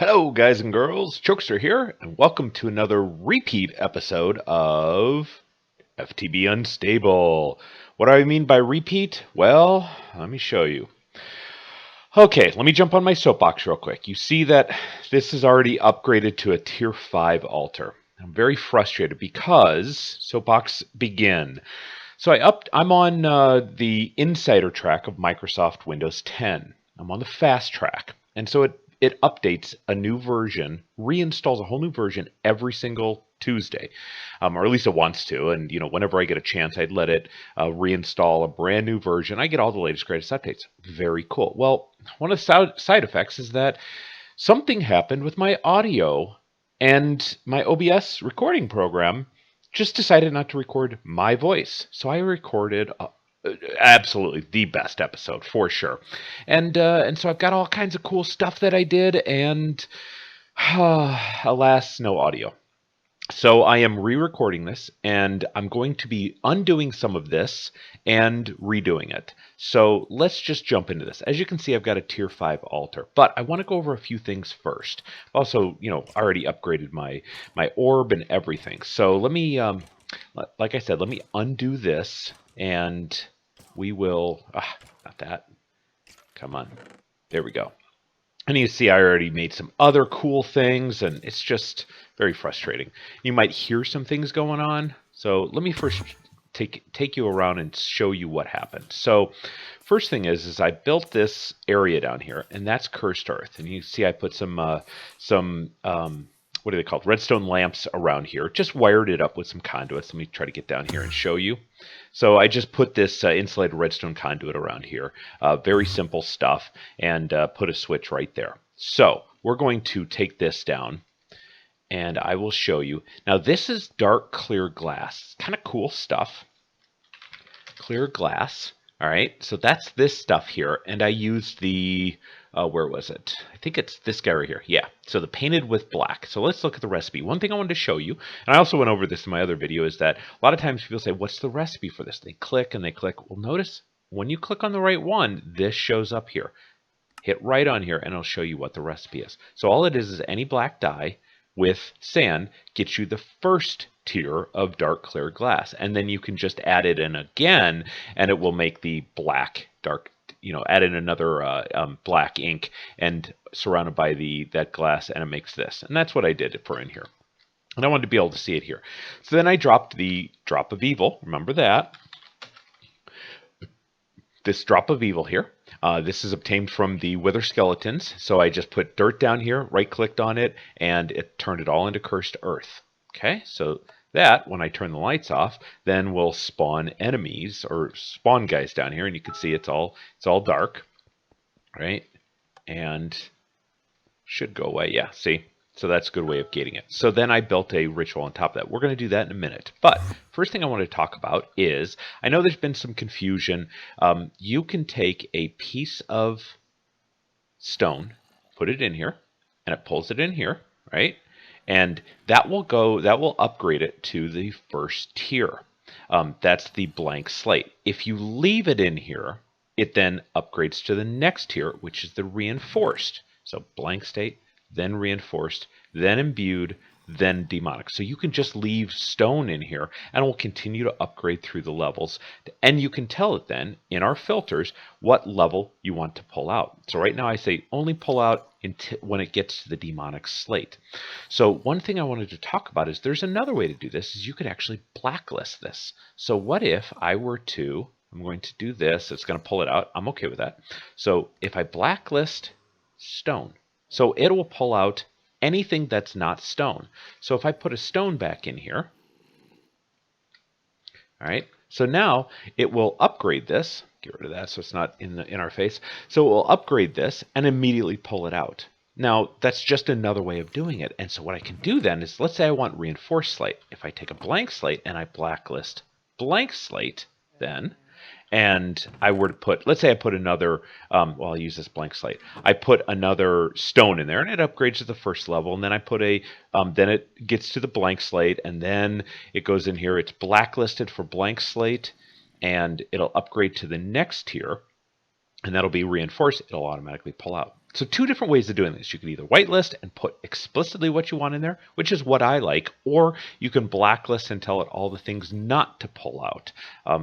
Hello, guys and girls. Chokester here, and welcome to another repeat episode of FTB Unstable. What do I mean by repeat? Well, let me show you. Okay, let me jump on my soapbox real quick. You see that this is already upgraded to a tier 5 altar. I'm very frustrated because soapbox begin. So I'm on the insider track of Microsoft Windows 10. I'm on the fast track, and so it updates a new version, reinstalls a whole new version every single Tuesday, or at least it wants to. And whenever I get a chance, I'd let it reinstall a brand new version. I get all the latest greatest updates. Very cool. Well, one of the side effects is that something happened with my audio, and my OBS recording program just decided not to record my voice. So I recorded absolutely the best episode for sure, and so I've got all kinds of cool stuff that I did, and alas, no audio. So I am re-recording this, and I'm going to be undoing some of this and redoing it. So let's just jump into this. As you can see, I've got a tier 5 altar, but I want to go over a few things first. Also, already upgraded my orb and everything. So let me, like I said, let me undo this, and we will. Not that. Come on. There we go. And you see I already made some other cool things, and it's just very frustrating. You might hear some things going on. So let me first take you around and show you what happened. So first thing is I built this area down here, and that's cursed earth. And you see I put some what are they called? Redstone lamps around here. Just wired it up with some conduits. Let me try to get down here and show you. So I just put this insulated redstone conduit around here. Very simple stuff, and put a switch right there. So we're going to take this down, and I will show you. Now this is dark clear glass. Kind of cool stuff. Clear glass. All right, so that's this stuff here, and I used the, where was it? I think it's this guy right here. Yeah, so the painted with black. So let's look at the recipe. One thing I wanted to show you, and I also went over this in my other video, is that a lot of times people say, what's the recipe for this? They click and they click. Well, notice when you click on the right one, this shows up here. Hit right on here, and it'll show you what the recipe is. So all it is any black dye with sand gets you the first tier of dark clear glass, and then you can just add it in again, and it will make the black dark. Add in another black ink and surrounded by that glass, and it makes this. And that's what I did for in here. And I wanted to be able to see it here. So then I dropped the drop of evil. Remember that. This drop of evil here. This is obtained from the wither skeletons. So I just put dirt down here, right-clicked on it, and it turned it all into cursed earth. Okay, so that, when I turn the lights off, then will spawn enemies or spawn guys down here, and you can see it's all dark, right? And should go away. Yeah, see? So that's a good way of gating it. So then I built a ritual on top of that. We're going to do that in a minute. But first thing I want to talk about is, I know there's been some confusion. You can take a piece of stone, put it in here, and it pulls it in here, right? And that will upgrade it to the first tier. That's the blank slate. If you leave it in here, it then upgrades to the next tier, which is the reinforced. So blank state, then reinforced, then imbued, then demonic. So you can just leave stone in here, and it will continue to upgrade through the levels. And you can tell it then in our filters what level you want to pull out. So right now I say only pull out when it gets to the demonic slate. So one thing I wanted to talk about is there's another way to do this, is you could actually blacklist this. So what if I were to, I'm going to do this, it's going to pull it out. I'm okay with that. So if I blacklist stone, so it will pull out anything that's not stone. So if I put a stone back in here, all right, so now it will upgrade this. Get rid of that so it's not in our face. So it will upgrade this and immediately pull it out. Now, that's just another way of doing it. And so what I can do then is, let's say I want reinforced slate. If I take a blank slate and I blacklist blank slate, then, and I were to put, let's say I put another, well, I'll use this blank slate. I put another stone in there, and it upgrades to the first level, and then I put then it gets to the blank slate, and then it goes in here. It's blacklisted for blank slate, and it'll upgrade to the next tier. and that'll be reinforced. It'll automatically pull out. So two different ways of doing this. You can either whitelist and put explicitly what you want in there, which is what I like, or you can blacklist and tell it all the things not to pull out.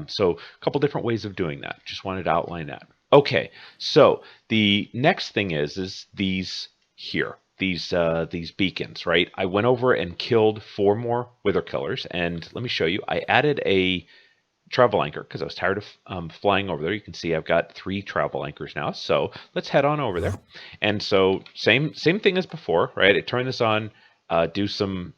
So a couple different ways of doing that. Just wanted to outline that. Okay, so the next thing is these here. These beacons, right? I went over and killed 4 more wither killers, and let me show you. I added a travel anchor because I was tired of flying over there. You can see I've got 3 travel anchors now. So let's head on over there. And so same thing as before, right? I turn this on, do some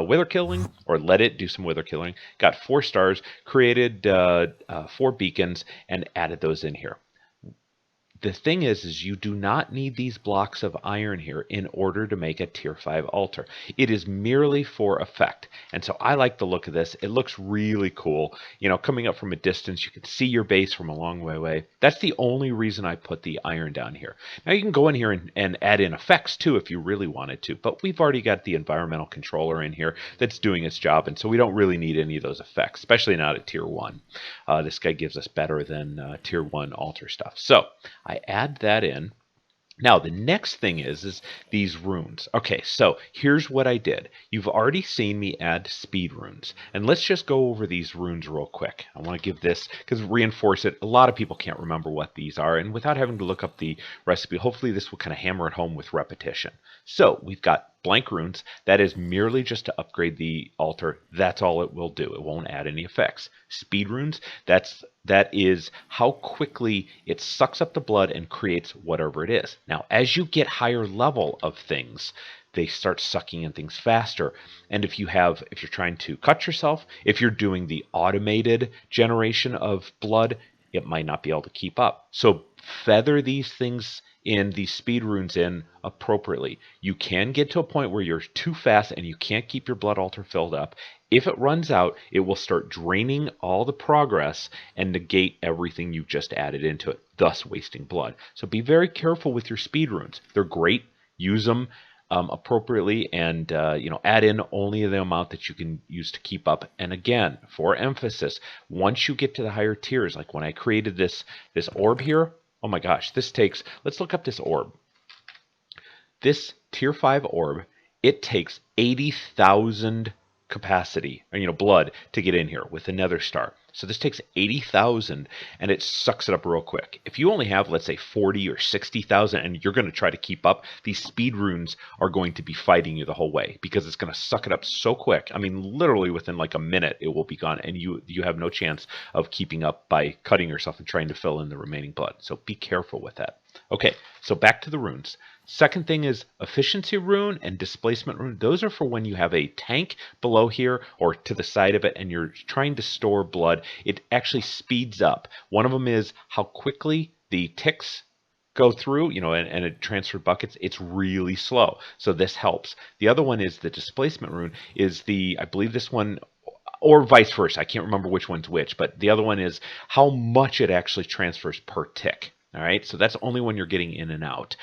wither killing, or let it do some wither killing. Got 4 stars, created 4 beacons, and added those in here. The thing is you do not need these blocks of iron here in order to make a tier 5 altar. It is merely for effect. And so I like the look of this. It looks really cool. You know, coming up from a distance, you can see your base from a long way away. That's the only reason I put the iron down here. Now you can go in here and add in effects too if you really wanted to, but we've already got the environmental controller in here that's doing its job, and so we don't really need any of those effects, especially not at tier 1. This guy gives us better than tier 1 altar stuff. So I add that in. Now, the next thing is these runes. Okay, so here's what I did. You've already seen me add speed runes. And let's just go over these runes real quick. I want to give this, because reinforce it. A lot of people can't remember what these are. And without having to look up the recipe, hopefully this will kind of hammer it home with repetition. So we've got blank runes. That is merely just to upgrade the altar. That's all it will do. It won't add any effects. Speed runes, that is how quickly it sucks up the blood and creates whatever it is. Now, as you get higher level of things, they start sucking in things faster. And if you're trying to cut yourself, if you're doing the automated generation of blood, it might not be able to keep up. So feather these things in, these speed runes in appropriately. You can get to a point where you're too fast and you can't keep your blood altar filled up. If it runs out, it will start draining all the progress and negate everything you just added into it, thus wasting blood. So be very careful with your speed runes. They're great. Use them appropriately, and add in only the amount that you can use to keep up. And again, for emphasis, once you get to the higher tiers, like when I created this orb here, oh my gosh, this takes, let's look up this orb. This tier 5 orb, it takes 80,000 capacity, or blood, to get in here with a nether star. So this takes 80,000, and it sucks it up real quick. If you only have, let's say, 40 or 60,000, and you're going to try to keep up, these speed runes are going to be fighting you the whole way, because it's going to suck it up so quick. I mean, literally within like a minute, it will be gone, and you have no chance of keeping up by cutting yourself and trying to fill in the remaining blood. So be careful with that. Okay, so back to the runes. Second thing is efficiency rune and displacement rune. Those are for when you have a tank below here or to the side of it and you're trying to store blood. It actually speeds up. One of them is how quickly the ticks go through, and it transfer buckets. It's really slow. So this helps. The other one is the displacement rune is I believe this one, or vice versa. I can't remember which one's which, but the other one is how much it actually transfers per tick. All right, so that's only when you're getting in and out.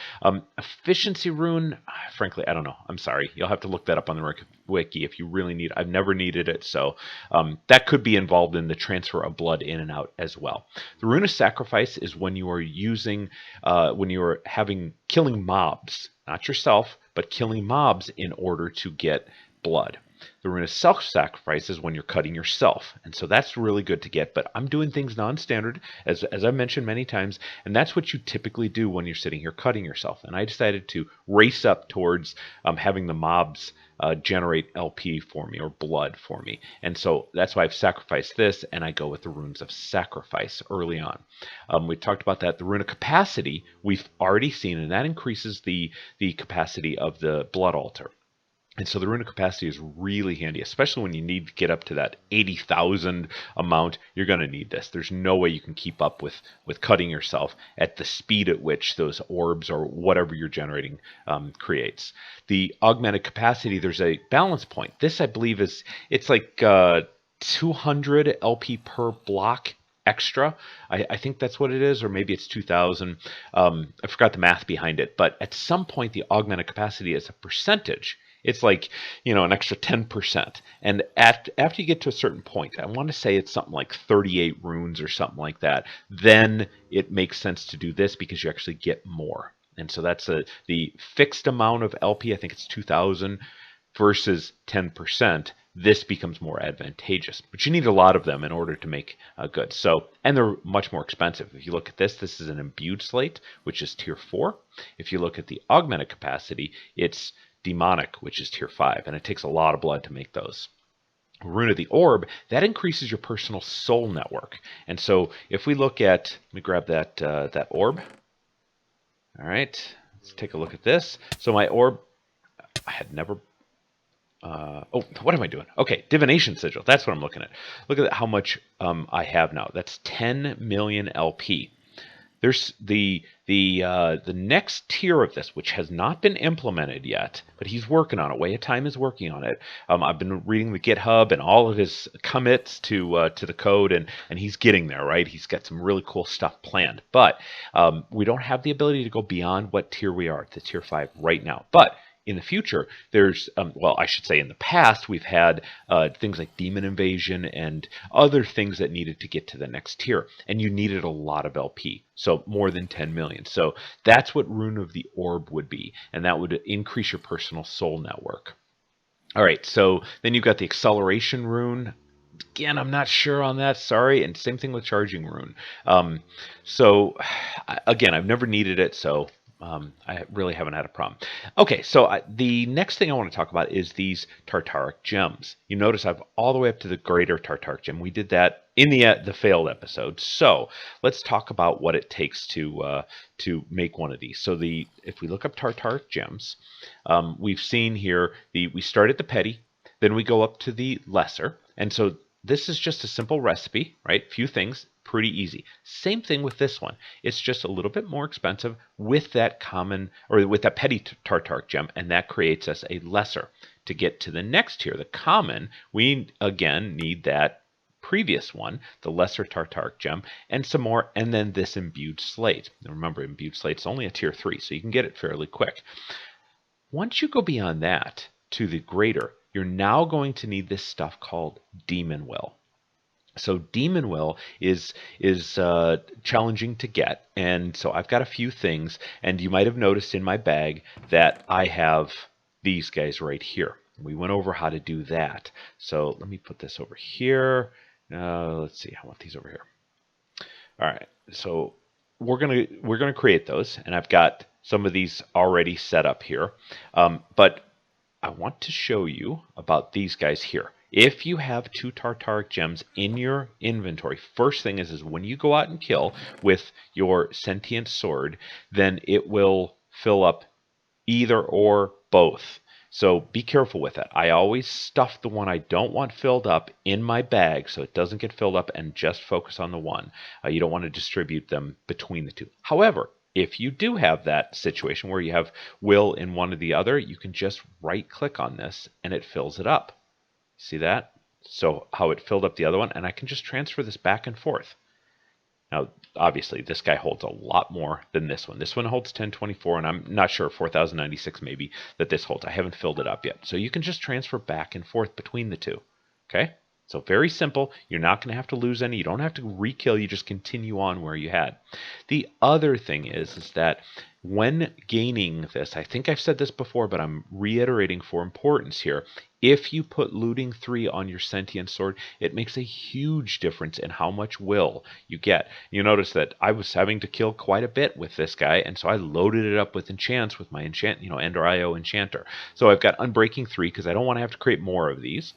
Efficiency rune, frankly, I don't know. I'm sorry. You'll have to look that up on the wiki if you really need it. I've never needed it, so that could be involved in the transfer of blood in and out as well. The rune of sacrifice is when you are killing mobs, not yourself, but killing mobs in order to get blood. The rune of self-sacrifice is when you're cutting yourself, and so that's really good to get, but I'm doing things non-standard, as I've mentioned many times, and that's what you typically do when you're sitting here cutting yourself. And I decided to race up towards having the mobs generate LP for me, or blood for me, and so that's why I've sacrificed this, and I go with the runes of sacrifice early on. We talked about that. The rune of capacity we've already seen, and that increases the capacity of the blood altar. And so the rune of capacity is really handy, especially when you need to get up to that 80,000 amount. You're going to need this. There's no way you can keep up with cutting yourself at the speed at which those orbs or whatever you're generating creates. The augmented capacity, there's a balance point. This, I believe, it's like 200 LP per block extra. I think that's what it is, or maybe it's 2,000. I forgot the math behind it, but at some point the augmented capacity is a percentage. It's like, an extra 10%. And after you get to a certain point, I want to say it's something like 38 runes or something like that, then it makes sense to do this because you actually get more. And so that's the fixed amount of LP, I think it's 2,000 versus 10%. This becomes more advantageous, but you need a lot of them in order to make good. So, and they're much more expensive. If you look at this is an imbued slate, which is tier 4. If you look at the augmented capacity, it's demonic, which is tier 5, and it takes a lot of blood to make those. Rune of the Orb, that increases your personal soul network. And so if we look at, let me grab that orb. All right, let's take a look at this. So my orb, I had never what am I doing? Okay, Divination Sigil. That's what I'm looking at. Look at how much I have now. That's 10 million LP. There's the next tier of this, which has not been implemented yet, but he's working on it. Way of Time is working on it. I've been reading the GitHub and all of his commits to the code, and he's getting there. Right, he's got some really cool stuff planned. But we don't have the ability to go beyond what tier we are, to tier 5 right now. But in the future, there's, well, I should say in the past, we've had things like Demon Invasion and other things that needed to get to the next tier, and you needed a lot of LP, so more than 10 million. So that's what Rune of the Orb would be, and that would increase your personal soul network. All right, so then you've got the Acceleration Rune. Again, I'm not sure on that, sorry, and same thing with Charging Rune. So again, I've never needed it, so I really haven't had a problem. Okay, so the next thing I want to talk about is these Tartaric gems. You notice I've all the way up to the greater Tartaric gem. We did that in the failed episode. So let's talk about what it takes to make one of these. So if we look up Tartaric gems, we've seen here we start at the petty, then we go up to the lesser, and so this is just a simple recipe, right? Few things. Pretty easy. Same thing with this one. It's just a little bit more expensive with that common, or with that petty Tartaric gem, and that creates us a lesser. To get to the next tier, the common, we again need that previous one, the lesser Tartaric gem, and some more, and then this imbued slate. Now remember, imbued slate is only a tier 3, so you can get it fairly quick. Once you go beyond that to the greater, you're now going to need this stuff called Demon Will. So Demon Will is challenging to get, and so I've got a few things, and you might have noticed in my bag that I have these guys right here. We went over how to do that. So let me put this over here. Let's see, I want these over here. All right, so we're gonna create those, and I've got some of these already set up here, but I want to show you about these guys here. If you have 2 Tartaric gems in your inventory, first thing is when you go out and kill with your sentient sword, then it will fill up either or both. So be careful with it. I always stuff the one I don't want filled up in my bag so it doesn't get filled up, and just focus on the one. You don't want to distribute them between the two. However, if you do have that situation where you have will in one or the other, you can just right click on this and it fills it up. See that? So how it filled up the other one, and I can just transfer this back and forth. Now, obviously, this guy holds a lot more than this one. This one holds 1024, and I'm not sure, 4096 maybe, that this holds. I haven't filled it up yet. So you can just transfer back and forth between the two. Okay? So very simple. You're not going to have to lose any. You don't have to re-kill. You just continue on where you had. The other thing is that when gaining this, I think I've said this before, but I'm reiterating for importance here. If you put Looting 3 on your Sentient Sword, it makes a huge difference in how much will you get. You notice that I was having to kill quite a bit with this guy, and so I loaded it up with enchants with my Ender IO Enchanter. So I've got Unbreaking 3 because I don't want to have to create more of these.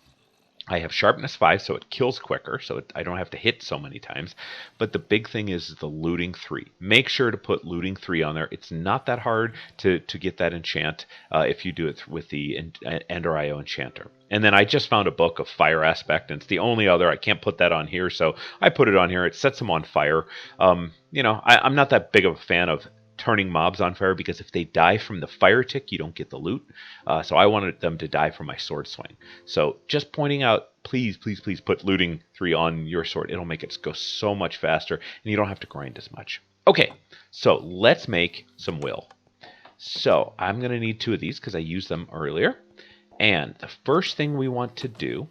I have Sharpness 5, so it kills quicker, so I don't have to hit so many times. But the big thing is the Looting 3. Make sure to put Looting 3 on there. It's not that hard to get that enchant if you do it with the Ender IO Enchanter. And then I just found a book of Fire Aspect, and it's the only other. I can't put that on here, so I put it on here. It sets them on fire. I'm not that big of a fan of turning mobs on fire, because if they die from the fire tick, you don't get the loot. So I wanted them to die from my sword swing. So just pointing out, please, please, please put Looting 3 on your sword. It'll make it go so much faster, and you don't have to grind as much. Okay, so let's make some will. So I'm going to need 2 of these because I used them earlier. And the first thing we want to do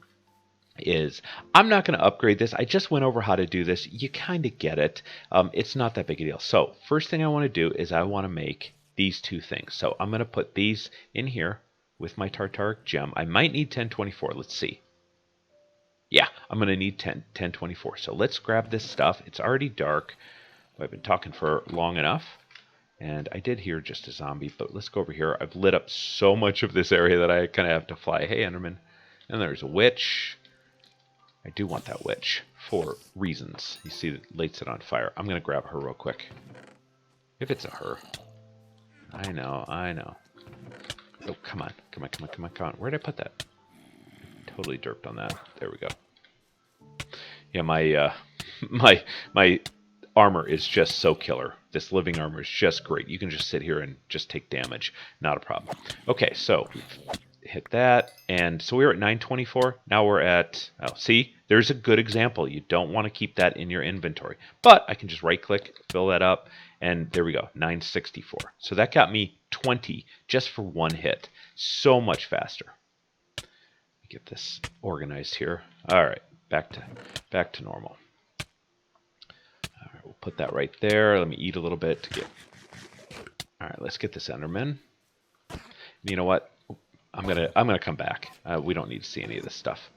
is, I'm not going to upgrade this. I just went over how to do this. You kind of get it. It's not that big a deal. So first thing I want to do is I want to make these two things. So I'm going to put these in here with my Tartaric Gem. I might need 1024. Let's see. Yeah, I'm going to need 1024. So let's grab this stuff. It's already dark. I've been talking for long enough. And I did hear just a zombie, but let's go over here. I've lit up so much of this area that I kind of have to fly. Hey, Enderman. And there's a witch. I do want that witch for reasons. You see, it lights it on fire. I'm going to grab her real quick. If it's a her. I know. Oh, come on. Where did I put that? Totally derped on that. There we go. Yeah, my my armor is just so killer. This living armor is just great. You can just sit here and just take damage. Not a problem. Okay, so hit that, and so we were at 924. Now we're at, oh, see, there's a good example. You don't want to keep that in your inventory, but I can just right click, fill that up, and there we go, 964. So that got me 20 just for one hit. So much faster. Let me get this organized here. All right, back to normal. All right, we'll put that right there. Let me eat a little bit to get. All right, let's get this Enderman. You know what? I'm gonna come back. We don't need to see any of this stuff,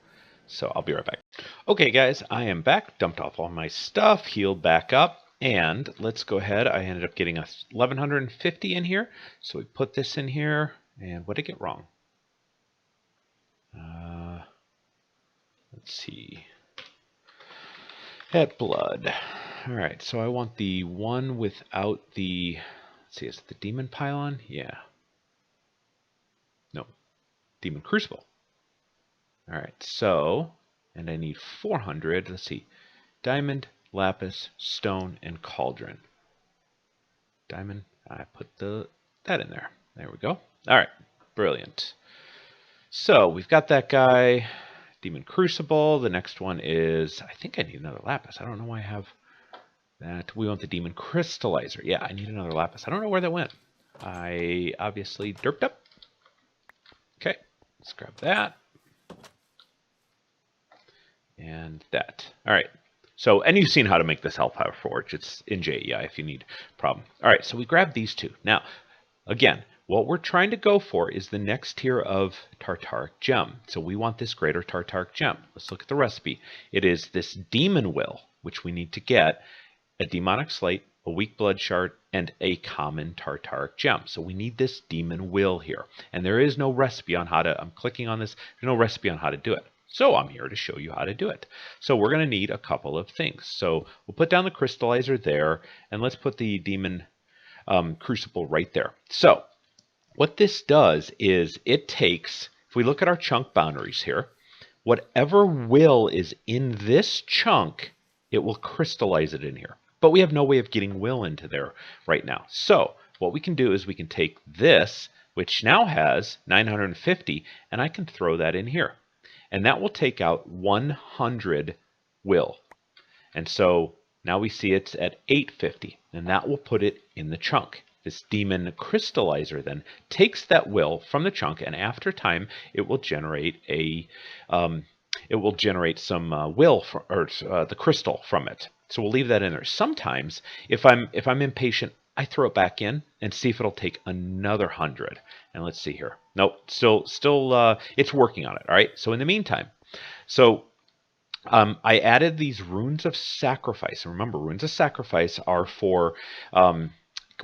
so I'll be right back. Okay, guys, I am back. Dumped off all my stuff, healed back up, and let's go ahead. I ended up getting a 1150 in here, so we put this in here. And what did I get wrong? Let's see. Het blood. All right, so I want the one without the. Let's see, is it the demon pylon? Yeah. No. Demon Crucible. All right, so, and I need 400. Let's see, diamond, lapis, stone, and cauldron. Diamond. I put that in there. There we go. All right, brilliant. So we've got that guy, Demon Crucible. The next one is, I think I need another lapis. I don't know why I have that. We want the Demon Crystallizer. Yeah, I need another lapis. I don't know where that went. I obviously derped up. Okay, let's grab that. And that. All right. So, and you've seen how to make this Hellfire Forge. It's in JEI if you need a problem. All right, so we grab these two. Now, again, what we're trying to go for is the next tier of Tartaric Gem. So we want this greater Tartaric Gem. Let's look at the recipe. It is this Demon Will, which we need to get, a Demonic Slate, a Weak Blood Shard, and a common Tartaric Gem. So we need this Demon Will here. And there is no recipe on how to, I'm clicking on this, there's no recipe on how to do it. So I'm here to show you how to do it. So we're going to need a couple of things. So we'll put down the crystallizer there, and let's put the Demon Crucible right there. So what this does is it takes, if we look at our chunk boundaries here, whatever will is in this chunk, it will crystallize it in here. But we have no way of getting will into there right now. So what we can do is we can take this, which now has 950, and I can throw that in here. And that will take out 100 will. And so now we see it's at 850, and that will put it in the chunk. This Demon Crystallizer then takes that will from the chunk, and after time, it will generate a some will or the crystal from it. So we'll leave that in there. Sometimes, if I'm impatient, I throw it back in and see if it'll take another 100. And let's see here. Nope, still, it's working on it. All right. So in the meantime, I added these runes of sacrifice. And remember, runes of sacrifice are for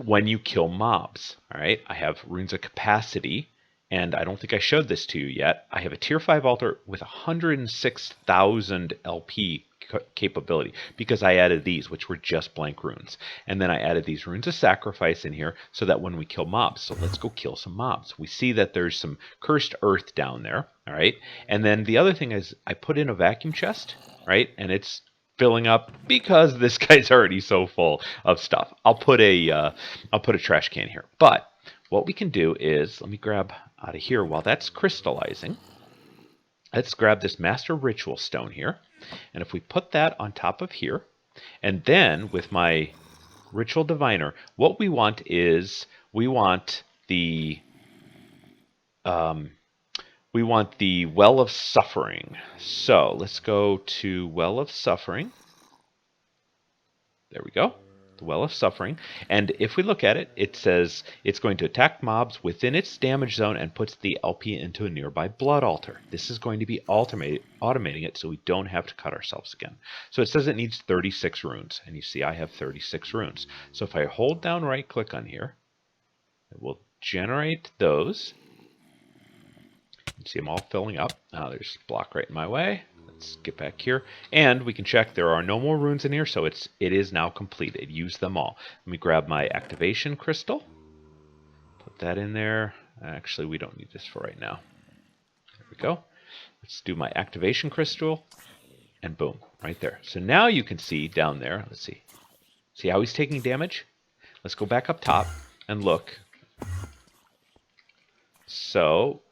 when you kill mobs. All right. I have runes of capacity, and I don't think I showed this to you yet. I have a tier 5 altar with 106,000 LP capability because I added these, which were just blank runes. And then I added these runes of sacrifice in here so that when we kill mobs, so let's go kill some mobs. We see that there's some cursed earth down there, all right? And then the other thing is I put in a vacuum chest, right? And it's filling up because this guy's already so full of stuff. I'll put a trash can here. But what we can do is, let me grab out of here while that's crystallizing. Let's grab this Master Ritual Stone here. And if we put that on top of here, and then with my Ritual Diviner, what we want is, we want the we want the Well of Suffering. So let's go to Well of Suffering. There we go. The Well of Suffering. And if we look at it, it says it's going to attack mobs within its damage zone and puts the LP into a nearby blood altar. This is going to be automating it so we don't have to cut ourselves again. So it says it needs 36 runes. And you see I have 36 runes. So if I hold down right click on here, it will generate those. You see them all filling up. There's a block right in my way. Let's get back here. And we can check there are no more runes in here, so it is now complete. It used them all. Let me grab my activation crystal. Put that in there. Actually, we don't need this for right now. There we go. Let's do my activation crystal. And boom, right there. So now you can see down there. Let's see. See how he's taking damage? Let's go back up top and look. So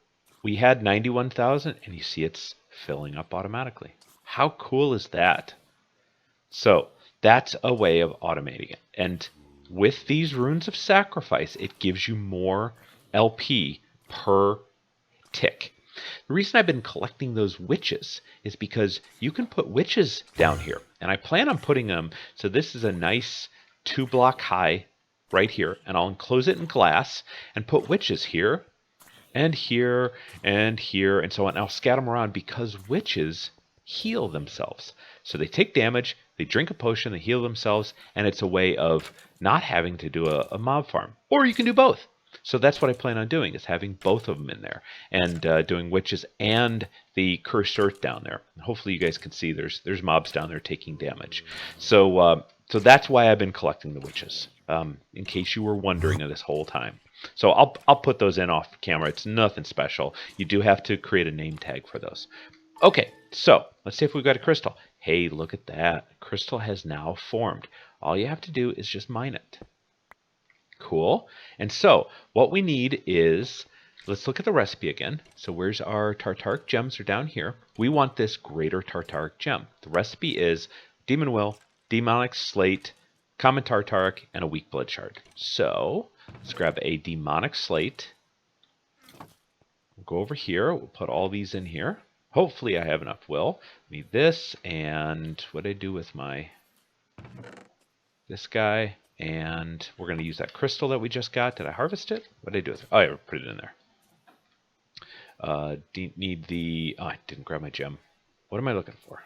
we had 91,000, and you see it's filling up automatically. How cool is that? So that's a way of automating it. And with these runes of sacrifice, it gives you more LP per tick. The reason I've been collecting those witches is because you can put witches down here. And I plan on putting them, so this is a nice 2-block high right here. And I'll enclose it in glass and put witches here and here and here and so on. I'll scatter them around because witches heal themselves. So they take damage, they drink a potion, they heal themselves, and it's a way of not having to do a mob farm. Or you can do both. So that's what I plan on doing, is having both of them in there and doing witches and the cursed earth down there. And hopefully you guys can see there's mobs down there taking damage. So that's why I've been collecting the witches, in case you were wondering this whole time. So I'll put those in off camera. It's nothing special. You do have to create a name tag for those. Okay, so let's see if we've got a crystal. Hey, look at that. Crystal has now formed. All you have to do is just mine it. Cool. And so what we need is, let's look at the recipe again. So where's our Tartaric gems? Are down here. We want this greater Tartaric gem. The recipe is Demon Will, Demonic Slate, Common Tartaric, and a Weak Blood Shard. So let's grab a Demonic Slate. We'll go over here. We'll put all these in here. Hopefully I have enough will. Need this, and what did I do with this guy? And we're going to use that crystal that we just got. Did I harvest it? What did I do with it? Oh, I put it in there. Need the... Oh, I didn't grab my gem. What am I looking for?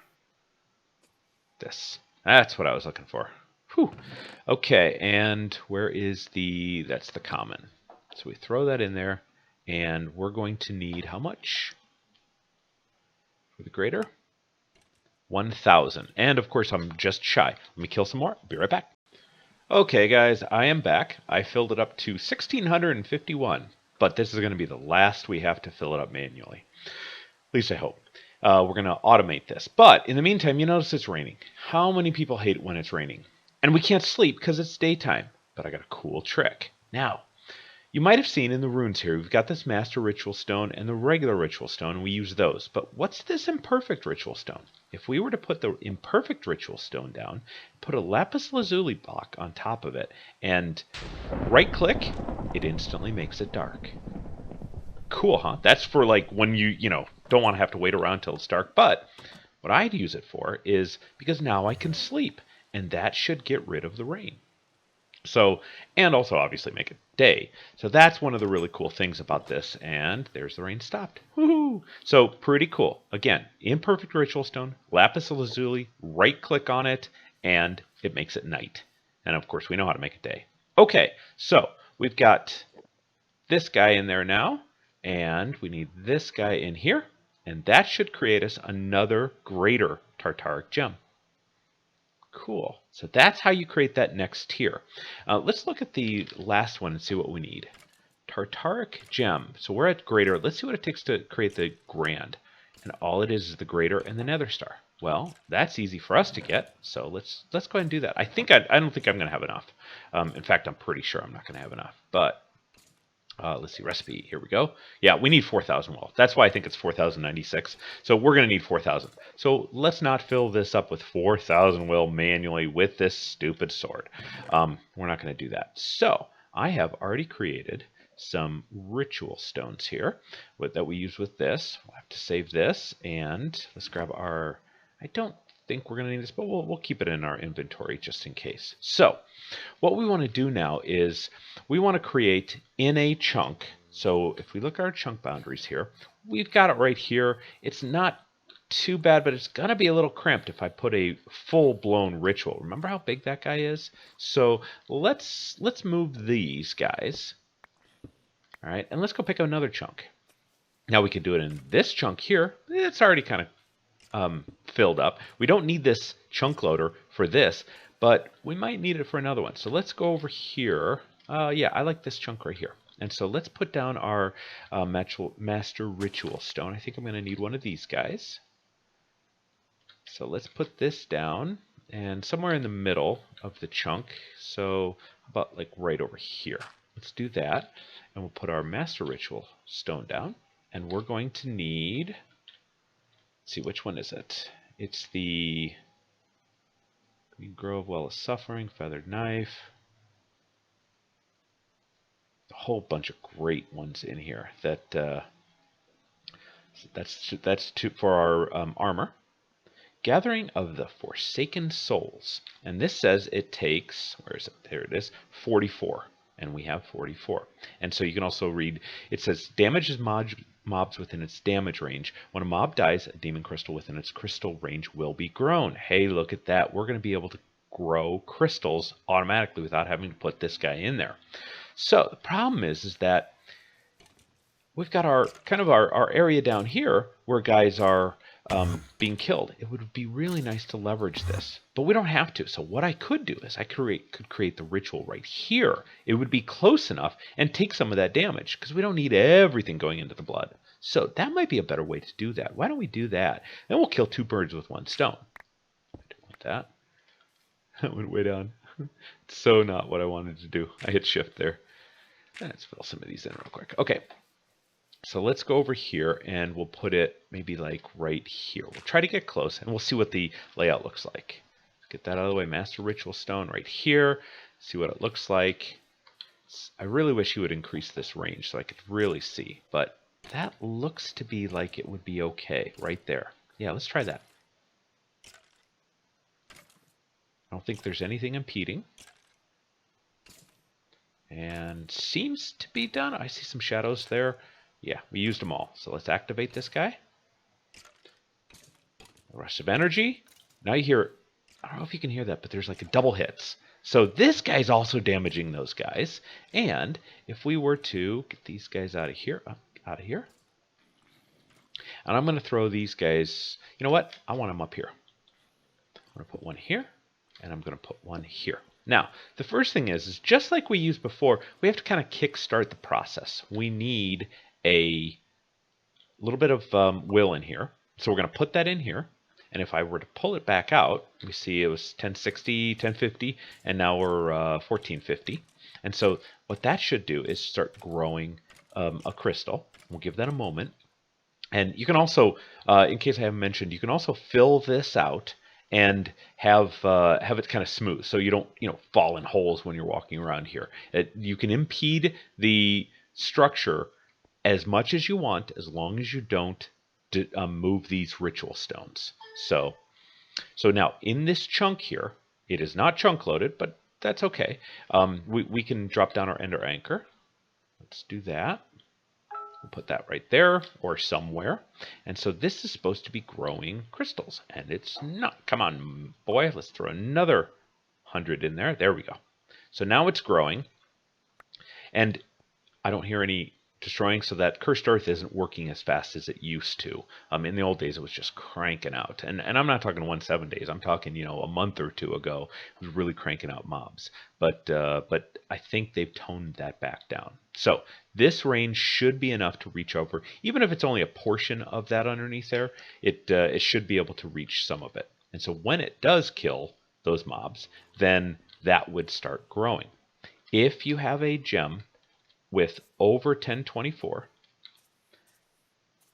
This. That's what I was looking for. Whew. Okay, and where is the... That's the common. So we throw that in there, and we're going to need how much? For the greater? 1,000. And, of course, I'm just shy. Let me kill some more. I'll be right back. Okay, guys, I am back. I filled it up to 1,651, but this is going to be the last we have to fill it up manually. At least I hope. We're going to automate this. But in the meantime, you notice it's raining. How many people hate when it's raining? And we can't sleep because it's daytime. But I got a cool trick. Now, you might have seen in the runes here, we've got this Master Ritual Stone and the regular Ritual Stone, and we use those. But what's this Imperfect Ritual Stone? If we were to put the Imperfect Ritual Stone down, put a Lapis Lazuli block on top of it, and right-click, it instantly makes it dark. Cool, huh? That's for like when you don't want to have to wait around till it's dark. But what I'd use it for is because now I can sleep, and that should get rid of the rain. So, and also obviously make it day. So that's one of the really cool things about this. And there's the rain stopped. Woohoo! So pretty cool. Again, Imperfect Ritual Stone, Lapis Lazuli, right click on it, and it makes it night. And of course we know how to make it day. Okay, so we've got this guy in there now, and we need this guy in here, and that should create us another greater Tartaric gem. Cool. So that's how you create that next tier. Let's look at the last one and see what we need. Tartaric gem. So we're at greater. Let's see what it takes to create the grand. And all it is the greater and the nether star. Well, that's easy for us to get. So let's go ahead and do that. I don't think I'm going to have enough. In fact, I'm pretty sure I'm not going to have enough. But let's see, recipe. Here we go. Yeah, we need 4,000 will. That's why I think it's 4,096. So we're going to need 4,000. So let's not fill this up with 4,000 will manually with this stupid sword. We're not going to do that. So I have already created some ritual stones here that we use with this. We'll have to save this, and let's grab our, I don't think we're going to need this, but we'll keep it in our inventory just in case. So what we want to do now is we want to create in a chunk. So if we look at our chunk boundaries here, we've got it right here. It's not too bad, but it's going to be a little cramped if I put a full-blown ritual. Remember how big that guy is? So let's move these guys. All right, and let's go pick up another chunk. Now we can do it in this chunk here. It's already kind of filled up. We don't need this chunk loader for this, but we might need it for another one. So let's go over here. Yeah, I like this chunk right here. And so let's put down our master ritual stone. I think I'm going to need one of these guys. So let's put this down and somewhere in the middle of the chunk. So about like right over here. Let's do that. And we'll put our master ritual stone down. And we're going to need, let's see, which one is it? It's the Green Grove, Well of Suffering, Feathered Knife. A whole bunch of great ones in here. That's for our armor. Gathering of the Forsaken Souls. And this says it takes, where is it? There it is, 44. And we have 44. And so you can also read, it says damages mobs within its damage range. When a mob dies, a demon crystal within its crystal range will be grown. Hey, look at that. We're going to be able to grow crystals automatically without having to put this guy in there. So the problem is that we've got our kind of our area down here where guys are being killed. It would be really nice to leverage this, but we don't have to. So what I could do is I could create the ritual right here. It would be close enough and take some of that damage because we don't need everything going into the blood. So that might be a better way to do that. Why don't we do that? Then we'll kill two birds with one stone. I don't want that. That went way down. It's so not what I wanted to do. I hit shift there. Let's fill some of these in real quick. Okay. So let's go over here and we'll put it maybe like right here. We'll try to get close and we'll see what the layout looks like. Let's get that out of the way. Master Ritual Stone right here. See what it looks like. I really wish you would increase this range so I could really see. But that looks to be like it would be okay right there. Yeah, let's try that. I don't think there's anything impeding. And seems to be done. I see some shadows there. Yeah, we used them all. So let's activate this guy. A rush of energy. Now you hear, I don't know if you can hear that, but there's like a double hits. So this guy's also damaging those guys. And if we were to get these guys out of here, and I'm going to throw these guys, you know what? I want them up here. I'm going to put one here, and I'm going to put one here. Now, the first thing is just like we used before, we have to kind of kickstart the process. We need a little bit of will in here. So we're going to put that in here. And if I were to pull it back out, we see it was 1060, 1050, and now we're 1450. And so what that should do is start growing a crystal. We'll give that a moment. And you can also, in case I haven't mentioned, you can also fill this out and have it kind of smooth, so you don't fall in holes when you're walking around here. You can impede the structure as much as you want, as long as you don't move these ritual stones. So now in this chunk here, it is not chunk loaded, but that's okay. We can drop down our ender anchor. Let's do that. We'll put that right there or somewhere. And so this is supposed to be growing crystals, and it's not. Come on, boy. Let's throw another 100 in there. There we go. So now it's growing, and I don't hear any destroying, so that cursed earth isn't working as fast as it used to. In the old days, it was just cranking out, and I'm not talking 7 days. I'm talking a month or two ago. It was really cranking out mobs, but I think they've toned that back down. So this range should be enough to reach over, even if it's only a portion of that underneath there. It should be able to reach some of it, and so when it does kill those mobs, then that would start growing. If you have a gem with over 1024,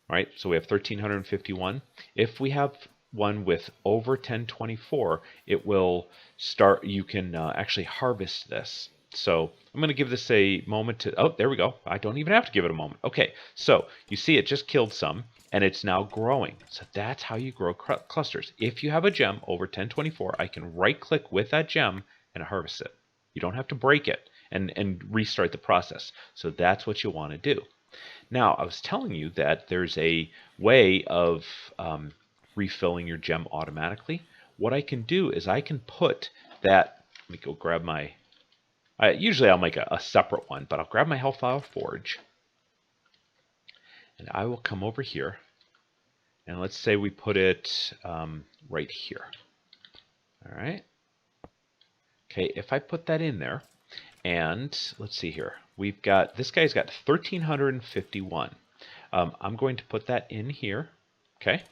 right? So we have 1351. If we have one with over 1024, it will start. You can actually harvest this. So I'm going to give this a moment to, oh, there we go. I don't even have to give it a moment. Okay, so you see it just killed some, and it's now growing. So that's how you grow clusters. If you have a gem over 1024, I can right-click with that gem and harvest it. You don't have to break it and restart the process. So that's what you want to do. Now, I was telling you that there's a way of refilling your gem automatically. What I can do is I can put that, let me go grab my, usually I'll make a separate one, but I'll grab my Hellfire Forge, and I will come over here, and let's say we put it right here. All right. Okay, if I put that in there, and let's see here, we've got, this guy's got 1,351. I'm going to put that in here. Okay,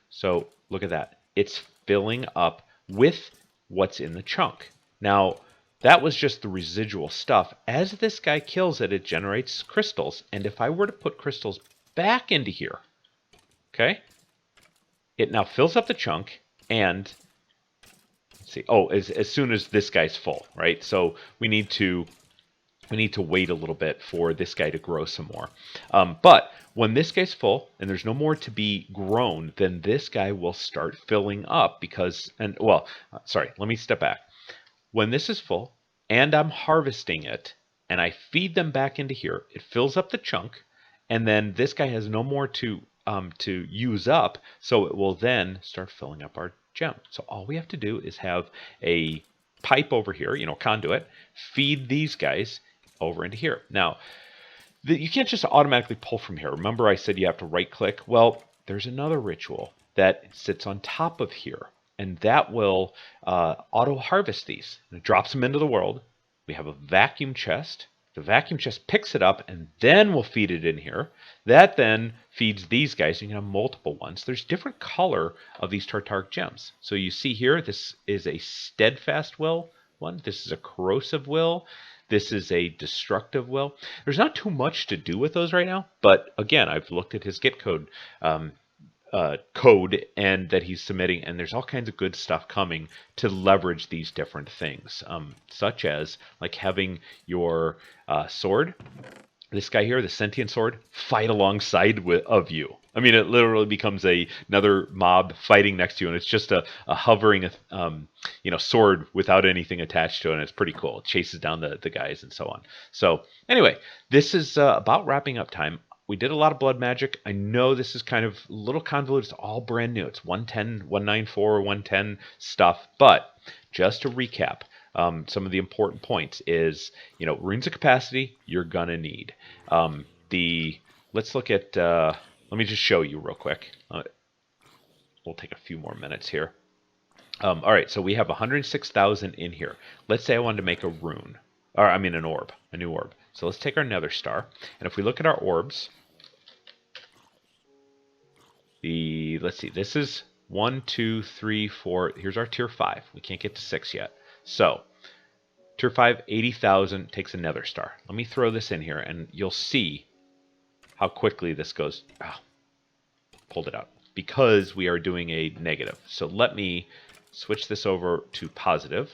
so look at that. It's filling up with what's in the chunk. Now, that was just the residual stuff. As this guy kills it, it generates crystals. And if I were to put crystals back into here, okay, it now fills up the chunk, and let's see, oh, as soon as this guy's full, right? So we need to wait a little bit for this guy to grow some more. But when this guy's full and there's no more to be grown, then this guy will start filling up because, and well, sorry, let me step back. When this is full and I'm harvesting it and I feed them back into here, it fills up the chunk, and then this guy has no more to use up, so it will then start filling up our gem. So all we have to do is have a pipe over here, conduit, feed these guys over into here. Now, you can't just automatically pull from here. Remember I said you have to right click? Well, there's another ritual that sits on top of here, and that will auto harvest these. And it drops them into the world. We have a vacuum chest. The vacuum chest picks it up, and then we'll feed it in here. That then feeds these guys. You can have multiple ones. There's different color of these Tartaric gems. So you see here, this is a steadfast will one. This is a corrosive will. This is a destructive will. There's not too much to do with those right now, but again, I've looked at his Git code and that he's submitting, and there's all kinds of good stuff coming to leverage these different things, such as like having your sword, this guy here, the sentient sword, fight alongside of you. I mean, it literally becomes another mob fighting next to you, and it's just a hovering, sword without anything attached to it, and it's pretty cool. It chases down the guys and so on. So anyway, this is about wrapping up time. We did a lot of blood magic. I know this is kind of a little convoluted. It's all brand new. It's 110, 194, 110 stuff. But just to recap, some of the important points is, runes of capacity you're going to need. Let's look at, let me just show you real quick. We'll take a few more minutes here. All right, so we have 106,000 in here. Let's say I wanted to make a rune, or I mean an orb, a new orb. So let's take our nether star, and if we look at our orbs, let's see, this is 1, 2, 3, 4. Here's our tier 5. We can't get to 6 yet. So tier 5, 80,000 takes a nether star. Let me throw this in here, and you'll see how quickly this goes. Pulled it out because we are doing a negative. So let me switch this over to positive.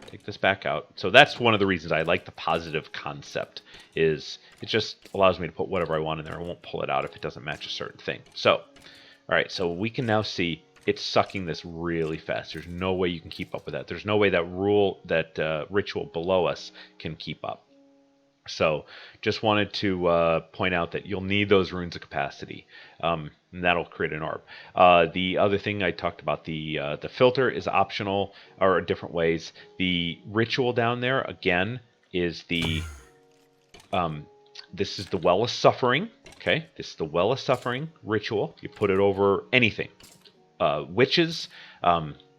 Take this back out. So that's one of the reasons I like the positive concept, is it just allows me to put whatever I want in there. I won't pull it out if it doesn't match a certain thing. So, all right, so we can now see it's sucking this really fast. There's no way you can keep up with that. There's no way that ritual below us can keep up. So just wanted to point out that you'll need those runes of capacity, and that'll create an orb. The other thing I talked about, the filter is optional, or different ways. The ritual down there, again, is this is the Well of Suffering. Okay, this is the Well of Suffering ritual. You put it over anything. Witches,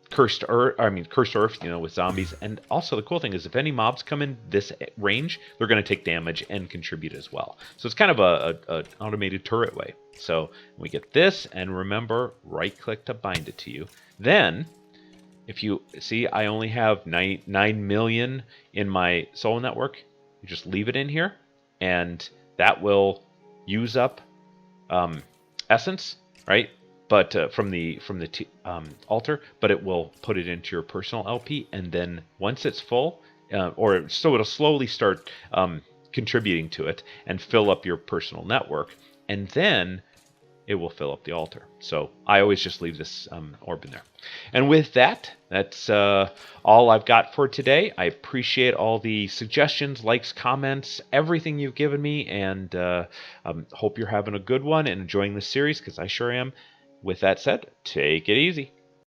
cursed earth, with zombies. And also the cool thing is if any mobs come in this range, they're going to take damage and contribute as well. So it's kind of an automated turret way. So we get this, and remember, right click to bind it to you. Then if you see, I only have 9 million in my soul network. You just leave it in here, and that will use up essence, right? But from the altar, but it will put it into your personal LP, and then once it's full, or so it'll slowly start contributing to it and fill up your personal network, and then it will fill up the altar. So I always just leave this orb in there. And with that, that's all I've got for today. I appreciate all the suggestions, likes, comments, everything you've given me, and hope you're having a good one and enjoying this series, because I sure am. With that said, take it easy.